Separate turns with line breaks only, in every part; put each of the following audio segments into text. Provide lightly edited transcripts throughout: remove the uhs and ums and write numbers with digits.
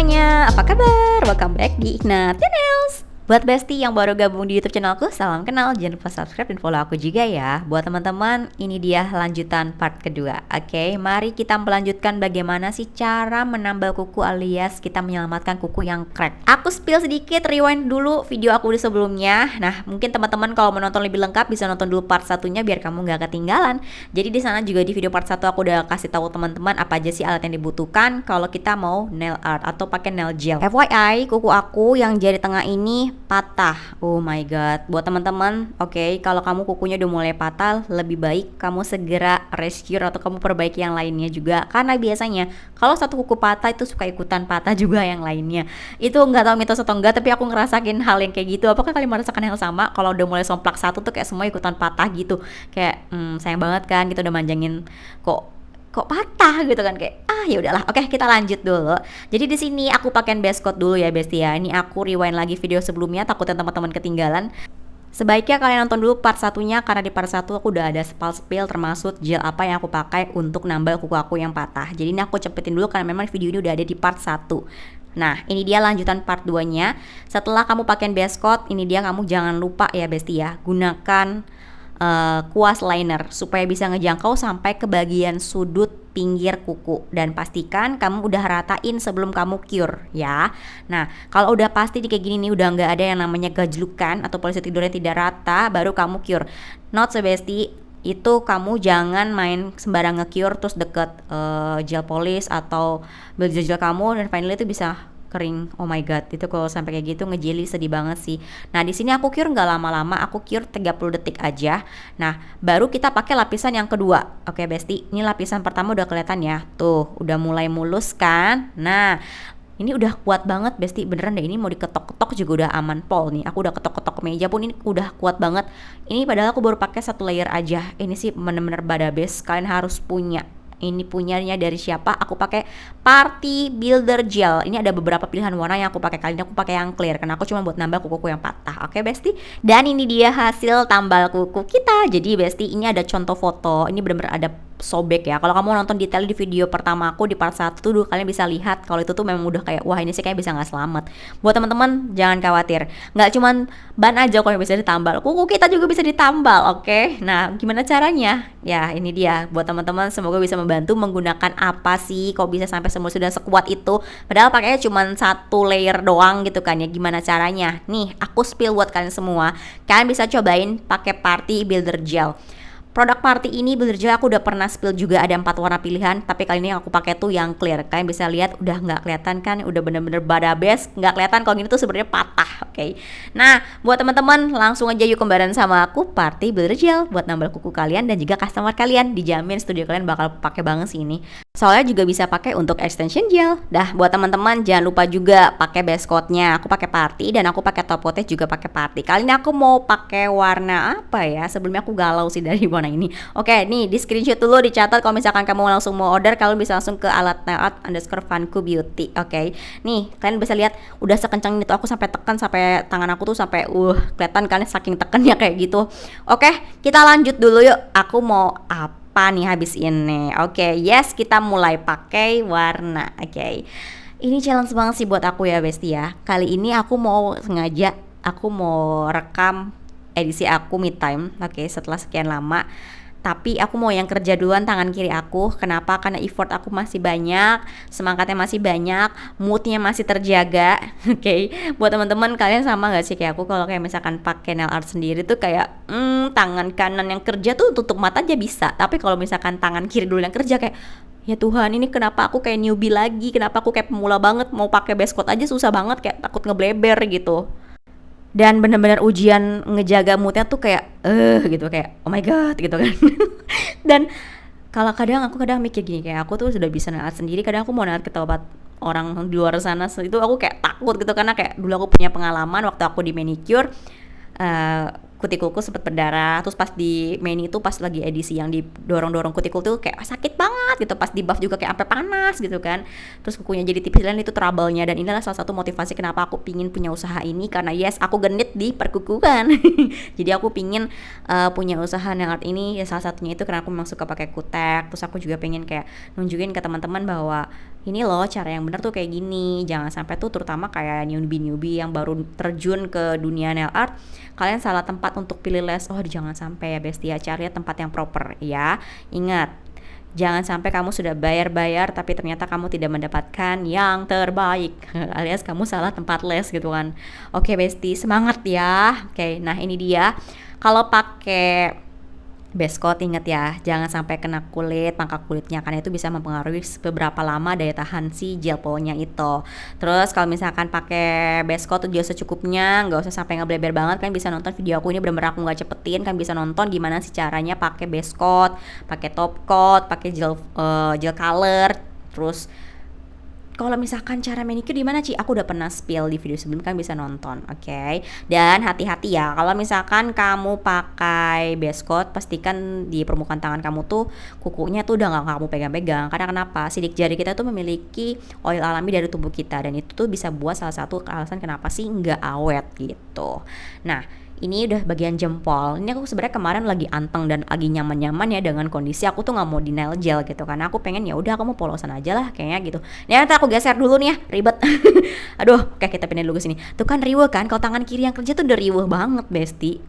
semuanya, apa kabar? Welcome back di Ignat Nails. Buat bestie yang baru gabung di YouTube channelku, salam kenal. Jangan lupa subscribe dan follow aku juga ya. Buat teman-teman, ini dia lanjutan part kedua. Oke, mari kita melanjutkan bagaimana sih cara menambal kuku alias kita menyelamatkan kuku yang crack. Aku spill sedikit, rewind dulu video aku di sebelumnya. Nah, mungkin teman-teman kalau menonton lebih lengkap bisa nonton dulu part satunya biar kamu nggak ketinggalan. Jadi di sana juga di video part 1 aku udah kasih tahu teman-teman apa aja sih alat yang dibutuhkan kalau kita mau nail art atau pakai nail gel. FYI, kuku aku yang jari tengah ini patah. Oh my god. Buat teman-teman, oke, kalau kamu kukunya udah mulai patah, lebih baik kamu segera rescue atau kamu perbaiki yang lainnya juga, karena biasanya kalau satu kuku patah itu suka ikutan patah juga yang lainnya. Itu nggak tahu mitos atau enggak, tapi aku ngerasain hal yang kayak gitu. Apakah kalian merasakan hal sama? Kalau udah mulai somplak satu tuh kayak semua ikutan patah gitu. Kayak sayang banget kan, kita udah manjangin kok patah gitu kan, kayak ya udahlah. Oke, kita lanjut dulu. Jadi di sini aku pakai base coat dulu ya bestie ya. Ini aku rewind lagi video sebelumnya, takutnya teman-teman ketinggalan. Sebaiknya kalian nonton dulu part satunya, karena di part 1 aku udah ada spill termasuk gel apa yang aku pakai untuk nambal kuku aku yang patah. Jadi ini aku cepetin dulu karena memang video ini udah ada di part 1. Nah, ini dia lanjutan part 2-nya. Setelah kamu pakai base coat, ini dia, kamu jangan lupa ya bestie ya, gunakan kuas liner supaya bisa ngejangkau sampai ke bagian sudut pinggir kuku, dan pastikan kamu udah ratain sebelum kamu cure ya. Nah, kalau udah pasti di kayak gini nih, udah nggak ada yang namanya gajlukan atau polisi tidurnya tidak rata, baru kamu cure. Not so bestie, itu kamu jangan main sembarang nge-cure terus deket gel polish atau gel kamu dan finally itu bisa kering. Oh my god, itu kalau sampai kayak gitu ngejeli, sedih banget sih. Nah, di sini aku cure nggak lama-lama, aku cure 30 detik aja. Nah, baru kita pakai lapisan yang kedua. Oke bestie, ini lapisan pertama udah kelihatan ya, tuh udah mulai mulus kan. Nah, ini udah kuat banget bestie, beneran deh, ini mau diketok-ketok juga udah aman pol nih. Aku udah ketok-ketok meja pun ini udah kuat banget. Ini padahal aku baru pakai satu layer aja. Ini sih bener-bener badabes, kalian harus punya. Ini punyanya dari siapa? Aku pakai Party Builder Gel. Ini ada beberapa pilihan warna yang aku pakai. Kali ini aku pakai yang clear karena aku cuma buat nambah kuku yang patah. Oke bestie. Dan ini dia hasil tambal kuku kita. Jadi bestie, ini ada contoh foto. Ini benar-benar ada sobek ya. Kalau kamu nonton detail di video pertama aku di part 1 dulu, kalian bisa lihat kalau itu tuh memang udah kayak wah, ini sih kayak bisa nggak selamat. Buat teman-teman jangan khawatir, nggak cuman ban aja kok yang bisa ditambal, kuku kita juga bisa ditambal. Oke, nah gimana caranya? Ya ini dia buat teman-teman, semoga bisa membantu menggunakan apa sih kok bisa sampai semua sudah sekuat itu, padahal pakainya cuman satu layer doang gitu kan ya. Gimana caranya? Nih aku spill buat kalian semua, kalian bisa cobain pakai Party Builder Gel. Produk Party ini builder gel aku udah pernah spill juga, ada 4 warna pilihan, tapi kali ini yang aku pakai tuh yang clear. Kalian bisa lihat udah nggak kelihatan kan, udah bener-bener badabes, nggak kelihatan kalau gini tuh sebenarnya patah. Oke. Nah, buat teman-teman langsung aja yuk kembaran sama aku Party Builder Gel buat nambal kuku kalian dan juga customer kalian. Dijamin studio kalian bakal pakai banget sih ini. Soalnya juga bisa pakai untuk extension gel. Dah, buat teman-teman jangan lupa juga pakai base coatnya. Aku pakai Party dan aku pakai top coatnya juga pakai Party. Kali ini aku mau pakai warna apa ya? Sebelumnya aku galau sih dari warna ini. Oke, nih di screenshot dulu, dicatat kalau misalkan kamu langsung mau order, kalian bisa langsung ke alatnailart_funku_beauty. Oke. Nih, kalian bisa lihat udah sekencang itu aku sampai tekan, sampai tangan aku tuh sampai kelihatan kan saking tekannya kayak gitu. Oke, kita lanjut dulu yuk. Aku mau apa nih habis ini? Oke, yes, kita mulai pakai warna. Oke. Ini challenge banget sih buat aku ya bestie ya. Kali ini aku mau sengaja, aku mau rekam edisi aku me time. Oke, setelah sekian lama. Tapi aku mau yang kerja duluan tangan kiri aku. Kenapa? Karena effort aku masih banyak, semangatnya masih banyak, moodnya masih terjaga. Oke, buat teman-teman kalian sama gak sih kayak aku? Kalau kayak misalkan pakai nail art sendiri tuh kayak tangan kanan yang kerja tuh tutup mata aja bisa, tapi kalau misalkan tangan kiri dulu yang kerja kayak ya Tuhan, ini kenapa aku kayak newbie lagi? Kenapa aku kayak pemula banget? Mau pakai base coat aja susah banget, kayak takut ngebleber gitu. Dan benar-benar ujian ngejaga moodnya tuh kayak gitu, kayak oh my god gitu kan. Dan kalau aku kadang mikir gini, kayak aku tuh sudah bisa naat sendiri, kadang aku mau naat ke tempat orang di luar sana itu aku kayak takut gitu, karena kayak dulu aku punya pengalaman waktu aku di manicure, kutikulku sempat berdarah. Terus pas di mani itu pas lagi edisi yang didorong-dorong kutikul tuh kayak sakit banget gitu, pas di buff juga kayak sampai panas gitu kan. Terus kukunya jadi tipis, dan itu trouble-nya. Dan inilah salah satu motivasi kenapa aku pingin punya usaha ini, karena yes, aku genit di perkukuan. Jadi aku pingin punya usaha nail art ini ya, salah satunya itu karena aku memang suka pakai kutek. Terus aku juga pengen kayak nunjukin ke teman-teman bahwa ini loh cara yang bener tuh kayak gini. Jangan sampai tuh terutama kayak newbie-newbie yang baru terjun ke dunia nail art, kalian salah tempat untuk pilih les. Oh, jangan sampai ya Besti ya, cari tempat yang proper ya. Ingat, jangan sampai kamu sudah bayar-bayar tapi ternyata kamu tidak mendapatkan yang terbaik alias kamu salah tempat les gitu kan. Oke Besti, semangat ya. Oke, nah ini dia. Kalau pakai base coat inget ya, jangan sampai kena kulit, pangkal kulitnya karena itu bisa mempengaruhi beberapa lama daya tahan si gel polnya itu. Terus kalau misalkan pakai base coat tuh juga secukupnya, nggak usah sampai ngebleber banget. Kan bisa nonton video aku ini bener-bener aku nggak cepetin, kan bisa nonton gimana sih caranya pakai base coat, pakai top coat, pakai gel color. Terus kalau misalkan cara manicure gimana Ci? Aku udah pernah spill di video sebelum, kan bisa nonton, oke? Dan hati-hati ya, kalau misalkan kamu pakai base coat, pastikan di permukaan tangan kamu tuh kukunya tuh udah nggak kamu pegang-pegang. Karena kenapa? Sidik jari kita tuh memiliki oil alami dari tubuh kita, dan itu tuh bisa buat salah satu alasan kenapa sih nggak awet gitu. Nah, ini udah bagian jempol. Ini aku sebenarnya kemarin lagi anteng dan lagi nyaman-nyaman ya dengan kondisi aku tuh nggak mau di nail gel gitu, karena aku pengen ya udah kamu polosan aja lah kayaknya gitu. Nih nanti aku geser dulu nih ya, ribet. Aduh, kayak kita pindah dulu ke sini. Tuh kan riweh kan, kalau tangan kiri yang kerja tuh udah riweh banget Besti.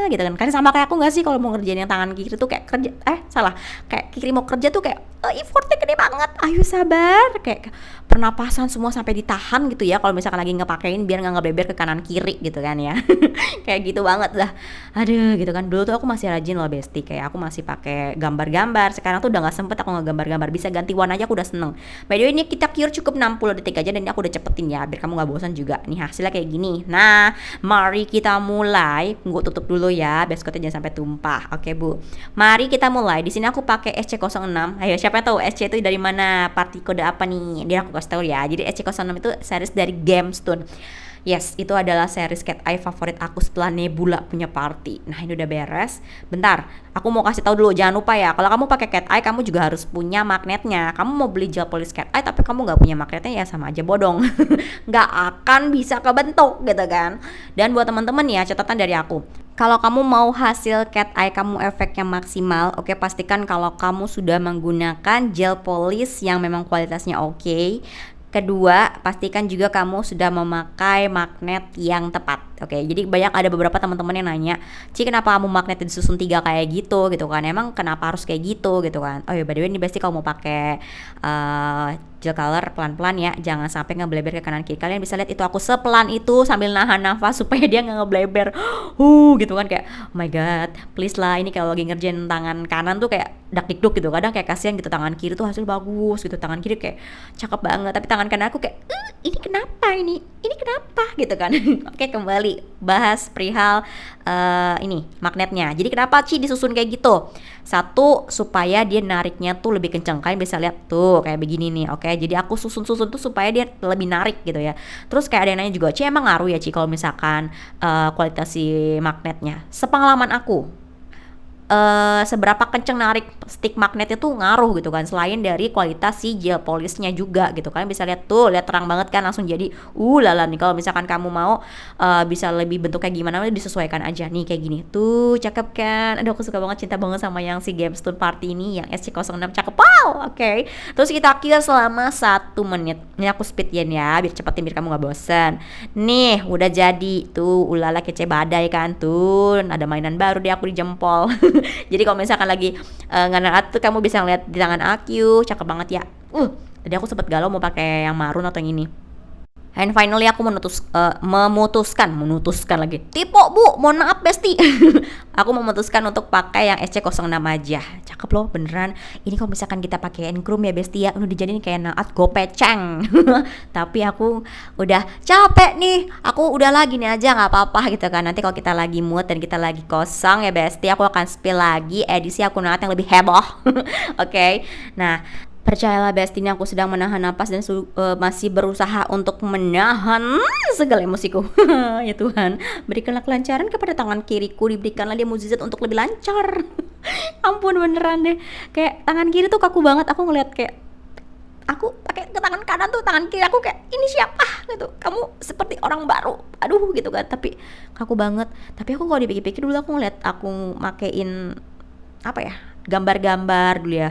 Gitu kan. Kan sama kayak aku nggak sih kalau mau ngerjain yang tangan kiri tuh kayak kerja salah. Kayak kiri mau kerja tuh kayak effortnya gede banget. Ayo sabar. Kayak pernapasan semua sampai ditahan gitu ya kalau misalkan lagi ngepakein biar nggak ngebeber ke kanan kiri gitu kan ya. Kayak gitu banget lah. Aduh gitu kan. Dulu tuh aku masih rajin loh Besti, kayak aku masih pakai gambar-gambar. Sekarang tuh udah nggak sempet aku ngegambar-gambar, bisa ganti warna aja aku udah seneng. By the way ini kita cure cukup 60 detik aja dan ini aku udah cepetin ya biar kamu nggak bosan juga. Nih hasilnya kayak gini. Nah mari kita mulai. Gue tutup dulu ya, beskotnya jangan sampai tumpah. Oke Bu, mari kita mulai. Di sini aku pakai SC06. Ayo siapa yang tahu SC itu dari mana, party kode apa nih, dia aku kasih tahu ya. Jadi SC06 itu series dari Gemstone. Yes, itu adalah series cat eye favorit aku setelah Nebula punya party. Nah ini udah beres. Bentar, aku mau kasih tahu dulu, jangan lupa ya. Kalau kamu pakai cat eye, kamu juga harus punya magnetnya. Kamu mau beli gel polish cat eye, tapi kamu nggak punya magnetnya, ya sama aja bodong. Nggak akan bisa kebentuk gitu kan. Dan buat teman-teman ya, catatan dari aku. Kalau kamu mau hasil cat eye kamu efeknya maksimal, oke, pastikan kalau kamu sudah menggunakan gel polish yang memang kualitasnya oke. Kedua, pastikan juga kamu sudah memakai magnet yang tepat. Oke, jadi ada beberapa teman-teman yang nanya, Ci kenapa kamu magnetnya disusun 3 kayak gitu kan? Emang kenapa harus kayak gitu kan? Oh ya, by the way ini pasti kalau mau pakai gel color pelan-pelan ya, jangan sampai ngebleber ke kanan kiri. Kalian bisa lihat itu aku sepelan itu sambil nahan nafas supaya dia nggak ngebleber. Gitu kan, kayak oh my god, please lah, ini kalau lagi ngerjain tangan kanan tuh kayak dak-dikduk gitu. Kadang kayak kasihan gitu, tangan kiri tuh hasil bagus gitu, tangan kiri kayak cakep banget, tapi tangan kanan aku kayak ini kenapa ini kenapa gitu kan. Oke, kembali bahas perihal ini magnetnya. Jadi kenapa Ci disusun kayak gitu? Satu, supaya dia nariknya tuh lebih kenceng. Kalian bisa lihat tuh kayak begini nih. Oke, jadi aku susun tuh supaya dia lebih narik gitu ya. Terus kayak ada yang nanya juga, Ci emang ngaruh ya Ci kalau misalkan kualitas si magnetnya? Sepengalaman aku, seberapa kenceng narik stick magnetnya tuh ngaruh gitu kan, selain dari kualitas si gel polishnya juga gitu. Kalian bisa lihat tuh, lihat terang banget kan, langsung jadi lala nih. Kalau misalkan kamu mau bisa lebih bentuk kayak gimana, disesuaikan aja nih kayak gini tuh, cakep kan. Aduh aku suka banget, cinta banget sama yang si Gemstone Party ini, yang SC06, cakep. Wow, oke. Terus kita kira selama 1 menit. Ini aku speedin ya biar cepetin, biar kamu gak bosen. Nih udah jadi tuh, ulala kece badai kan tuh. Ada mainan baru deh aku di jempol. Jadi kalau misalkan lagi nge-nail tuh kamu bisa ngeliat di tangan aku, cakep banget ya. Tadi aku sempet galau mau pakai yang marun atau yang ini. And finally aku memutuskan lagi. Tipe Bu, mohon maaf Besti. Aku memutuskan untuk pakai yang SC06 aja. Cakep loh beneran. Ini kalau misalkan kita pakai chrome ya Besti ya, udah dijadiin kayak naat gopeceng. Tapi aku udah capek nih. Aku udah lagi nih aja, nggak apa-apa gitu kan. Nanti kalau kita lagi mood dan kita lagi kosong ya Besti, aku akan spill lagi edisi aku naat yang lebih heboh. Oke. Nah, percayalah Besti, ini aku sedang menahan napas dan masih berusaha untuk menahan segala emosiku. Ya Tuhan, berikanlah kelancaran kepada tangan kiriku, diberikanlah dia mukjizat untuk lebih lancar. Ampun beneran deh, kayak tangan kiri tuh kaku banget. Aku ngeliat kayak aku pakai ke tangan kanan tuh, tangan kiri aku kayak ini siapa gitu, kamu seperti orang baru, aduh gitu kan. Tapi kaku banget. Tapi aku kalau dipikir-pikir dulu, aku ngeliat aku makein apa ya, gambar-gambar dulu ya,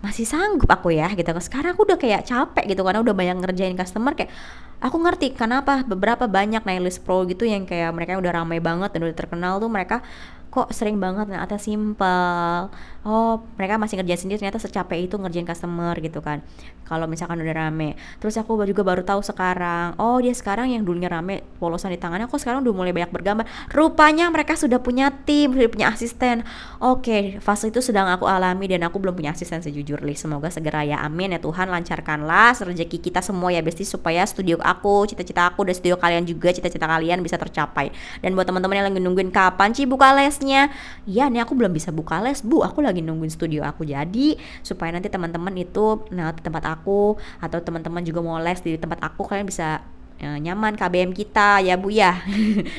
masih sanggup aku ya gitu kan. Sekarang aku udah kayak capek gitu karena udah banyak ngerjain customer, kayak aku ngerti kenapa beberapa banyak naillist pro gitu yang kayak mereka udah ramai banget dan udah terkenal tuh, mereka kok sering banget ternyata simple. Oh, mereka masih ngerjain sendiri, ternyata secapek itu ngerjain customer gitu kan. Kalau misalkan udah rame. Terus aku juga baru tahu sekarang, oh dia sekarang yang dulunya rame polosan di tangannya, kok sekarang udah mulai banyak bergambar. Rupanya mereka sudah punya tim, sudah punya asisten. Oke, fase itu sedang aku alami dan aku belum punya asisten sejujurnya. Semoga segera ya, amin ya Tuhan, lancarkanlah rezeki kita semua ya Besti, supaya studio aku, cita-cita aku dan studio kalian juga, cita-cita kalian bisa tercapai. Dan buat teman-teman yang lagi nungguin kapan sih buka lesnya, ya nih aku belum bisa buka les Bu, aku lagi nungguin studio aku jadi, supaya nanti teman-teman itu nah di tempat aku, atau teman-teman juga mau les di tempat aku, kalian bisa nyaman KBM kita ya Bu ya.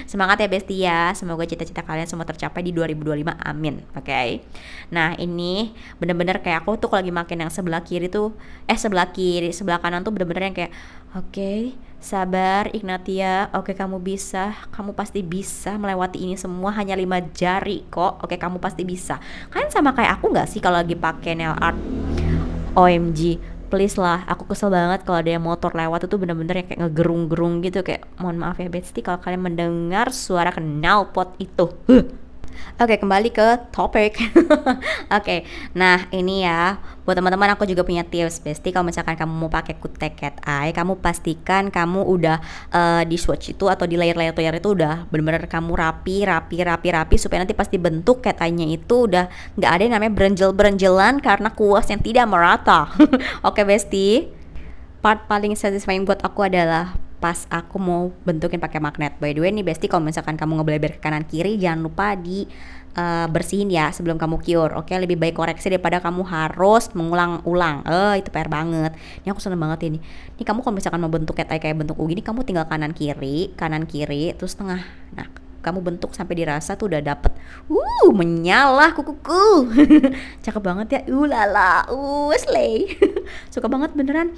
Semangat ya Besti ya, semoga cita-cita kalian semua tercapai di 2025, amin. Oke. Nah ini bener-bener kayak aku tuh kalau lagi makin yang sebelah kiri tuh, sebelah kiri, sebelah kanan tuh bener-bener yang kayak oke, sabar Ignatia, oke kamu bisa, kamu pasti bisa melewati ini semua, hanya 5 jari kok, oke kamu pasti bisa. Kalian sama kayak aku gak sih kalau lagi pakai nail art? OMG, please lah, aku kesel banget kalau ada yang motor lewat itu bener-bener yang kayak ngegerung-gerung gitu, kayak mohon maaf ya Besti kalau kalian mendengar suara knalpot itu. Oke, kembali ke topik. Oke, nah ini ya, buat teman-teman aku juga punya tips Besti. Kalau misalkan kamu mau pakai kutek cat eye, kamu pastikan kamu udah di swatch itu atau di layer-layer itu udah bener-bener kamu rapi supaya nanti pas dibentuk cat eye-nya itu udah nggak ada yang namanya berenjel-berenjelan karena kuas yang tidak merata. Oke Besti, part paling satisfying buat aku adalah pas aku mau bentukin pakai magnet. By the way nih Besti, kalau misalkan kamu ngebleber ke kanan kiri, jangan lupa di bersihin ya sebelum kamu cure. Oke, lebih baik koreksi daripada kamu harus mengulang-ulang. Itu PR banget. Ini aku seneng banget ini. Ini kamu kalau misalkan mau bentuk kayak bentuk U gini, kamu tinggal kanan kiri, terus tengah. Nah, kamu bentuk sampai dirasa tuh udah dapet. Menyala kukuku. Cakep banget ya. Lala, slay. Suka banget beneran.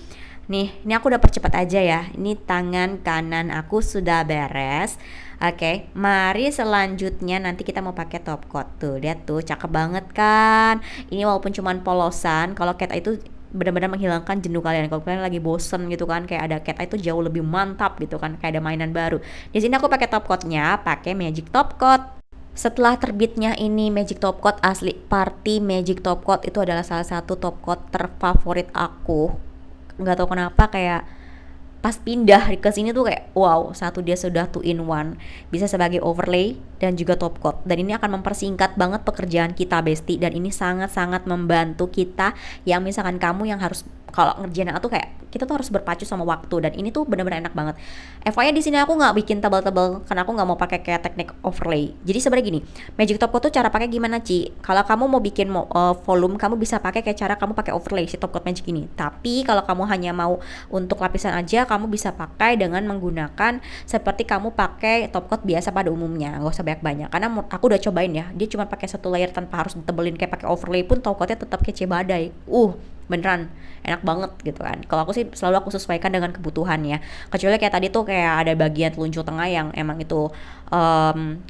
Nih, ini aku udah percepat aja ya. Ini tangan kanan aku sudah beres. Oke, mari selanjutnya nanti kita mau pakai top coat. Tuh, lihat tuh, cakep banget kan. Ini walaupun cuman polosan, kalau cat eye itu benar-benar menghilangkan jenuh kalian. Kalau kalian lagi bosen gitu kan, kayak ada cat eye itu jauh lebih mantap gitu kan, kayak ada mainan baru. Di sini aku pakai top coatnya, pakai Magic Top Coat. Setelah terbitnya ini Magic Top Coat asli Party Magic Top Coat itu adalah salah satu top coat terfavorit aku. Nggak tahu kenapa, kayak pas pindah ke sini tuh kayak wow, satu dia sudah 2 in 1, bisa sebagai overlay dan juga top coat, dan ini akan mempersingkat banget pekerjaan kita Besti, dan ini sangat-sangat membantu kita yang misalkan kamu yang harus kalau ngerjain tuh kayak kita tuh harus berpacu sama waktu, dan ini tuh benar-benar enak banget. FYI di sini aku nggak bikin tebal-tebal karena aku nggak mau pakai kayak teknik overlay. Jadi sebenarnya gini, Magic Top Coat tuh cara pakai gimana Ci? Kalau kamu mau bikin volume, kamu bisa pakai kayak cara kamu pakai overlay si Top Coat Magic ini. Tapi kalau kamu hanya mau untuk lapisan aja, kamu bisa pakai dengan menggunakan seperti kamu pakai top coat biasa pada umumnya, nggak usah banyak-banyak. Karena aku udah cobain ya, dia cuma pakai satu layer tanpa harus ditebelin kayak pakai overlay pun top coatnya tetap kece badai. Beneran enak banget gitu kan. Kalau aku sih selalu aku sesuaikan dengan kebutuhan ya. Kecuali kayak tadi tuh kayak ada bagian telunjuk tengah yang emang itu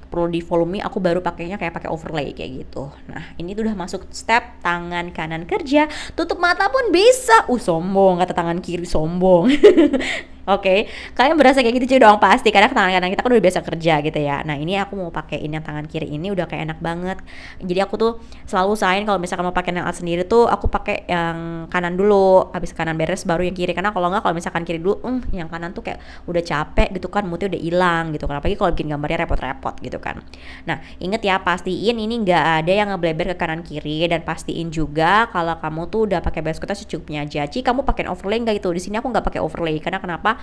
perlu di volume, aku baru pakainya kayak pakai overlay kayak gitu. Nah, ini tuh udah masuk step tangan kanan kerja, tutup mata pun bisa. Sombong kata tangan kiri, sombong. Oke, kalian berasa kayak gitu juga dong pasti, karena tangan kanan kita kan udah biasa kerja gitu ya. Nah ini aku mau pakein yang tangan kiri ini udah kayak enak banget. Jadi aku tuh selalu usahain kalau misalkan mau pakai nail art sendiri tuh aku pakai yang kanan dulu, habis kanan beres baru yang kiri. Karena kalau nggak, kalau misalkan kiri dulu, yang kanan tuh kayak udah capek gitu kan, moodnya udah hilang gitu kan. Apalagi kalau bikin gambarnya repot-repot gitu kan. Nah inget ya, pastiin ini nggak ada yang ngebleber ke kanan kiri, dan pastiin juga kalau kamu tuh udah pakai base coat secukupnya aja. Ci, kamu pakai overlay nggak itu? Di sini aku nggak pakai overlay karena kenapa?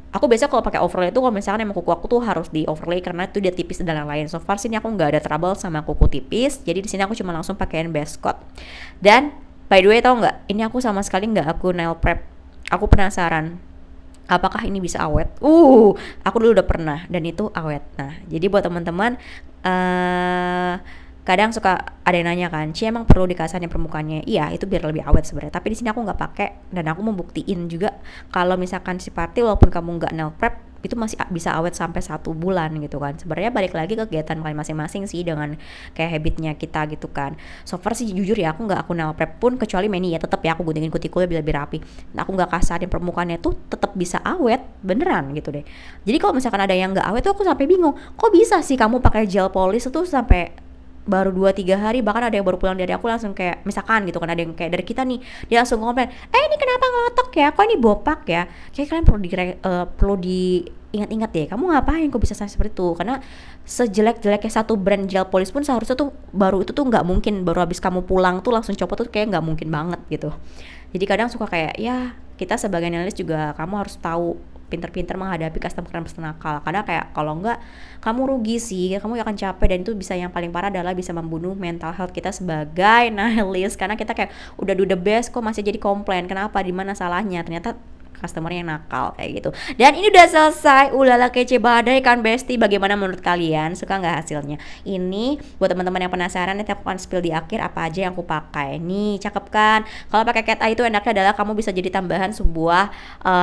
Aku biasa kalau pakai overlay itu kalau misalkan emang kuku aku tuh harus di overlay karena itu dia tipis dan lain-lain. So far sini aku nggak ada trouble sama kuku tipis, jadi di sini aku cuma langsung pakaiin base coat. Dan by the way, tau nggak, ini aku sama sekali nggak aku nail prep. Aku penasaran apakah ini bisa awet. Aku dulu udah pernah dan itu awet. Nah jadi buat teman-teman, kadang suka ada yang nanya kan, Ci emang perlu dikasarin permukaannya? Iya, itu biar lebih awet sebenarnya. Tapi di sini aku nggak pakai, dan aku mau buktiin juga kalau misalkan si party walaupun kamu nggak nail prep, itu masih bisa awet sampai 1 bulan gitu kan. Sebenarnya balik lagi ke kegiatan kalian masing-masing sih dengan kayak habitnya kita gitu kan. So far sih jujur ya aku nggak nail prep pun kecuali Manny ya, tetap ya aku guntingin kutikulnya biar lebih rapi. Nah, aku nggak kasarin permukaannya tuh tetap bisa awet beneran gitu deh. Jadi kalau misalkan ada yang nggak awet tuh aku sampai bingung, kok bisa sih kamu pakai gel polish itu sampai baru 2-3 hari, bahkan ada yang baru pulang dari aku langsung kayak misalkan gitu kan, ada yang kayak dari kita nih dia langsung komplain, ini kenapa ngelotok ya, kok ini bopak ya, kayak kalian perlu diingat-ingat deh, kamu ngapain kok bisa sampai seperti itu. Karena sejelek-jeleknya satu brand gel polish pun seharusnya tuh baru itu tuh nggak mungkin baru habis kamu pulang tuh langsung copot tuh kayak nggak mungkin banget gitu. Jadi kadang suka kayak ya kita sebagai analis juga kamu harus tahu pinter-pinter menghadapi customer nakal, karena kayak kalau enggak kamu rugi sih, kamu akan capek, dan itu bisa yang paling parah adalah bisa membunuh mental health kita sebagai analis, karena kita kayak udah do the best kok masih jadi komplain, kenapa, di mana salahnya, ternyata customer yang nakal kayak gitu. Dan ini udah selesai, ulala kece badai kan Besti. Bagaimana menurut kalian, suka nggak hasilnya? Ini buat teman-teman yang penasaran, nanti aku akan spill di akhir apa aja yang aku pakai. Nih cakep kan? Kalau pakai cat eye itu enaknya adalah kamu bisa jadi tambahan sebuah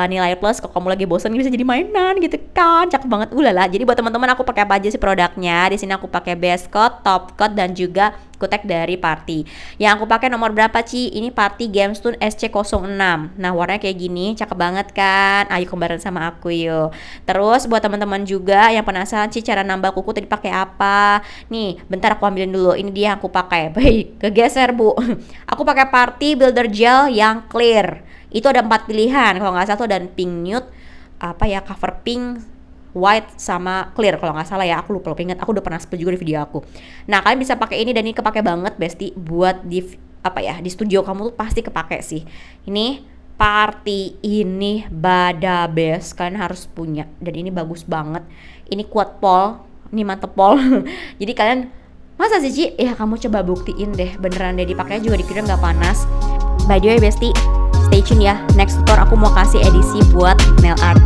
nilai plus kalau kamu lagi bosan, bisa jadi mainan gitu kan, cakep banget, ulala. Jadi buat teman-teman aku pakai apa aja sih produknya? Di sini aku pakai base coat, top coat, dan juga kutek dari Party. Yang aku pakai nomor berapa Ci? Ini Party Gemstone SC06. Nah warnanya kayak gini, cakep banget kan? Ayo kembaran sama aku yuk. Terus buat teman-teman juga yang penasaran Ci cara nambah kuku tadi pakai apa? Nih, bentar aku ambilin dulu. Ini dia yang aku pakai. Baik, kegeser Bu. Aku pakai Party Builder Gel yang clear. Itu ada 4 pilihan. Kalau nggak salah tuh ada pink nude, cover pink, white, sama clear kalau nggak salah ya, aku lupa ingat, aku udah pernah spill juga di video aku. Nah kalian bisa pakai ini, dan ini kepake banget Besti buat di di studio kamu tuh pasti kepake sih. Ini Party, ini bada best, kalian harus punya, dan ini bagus banget. Ini kuat pol, ini mantep pol. Jadi kalian masa sih Ci? Ya kamu coba buktiin deh, beneran deh dipakainya juga dikira nggak panas. By the way Besti, stay tune ya, next tutor aku mau kasih edisi buat nail art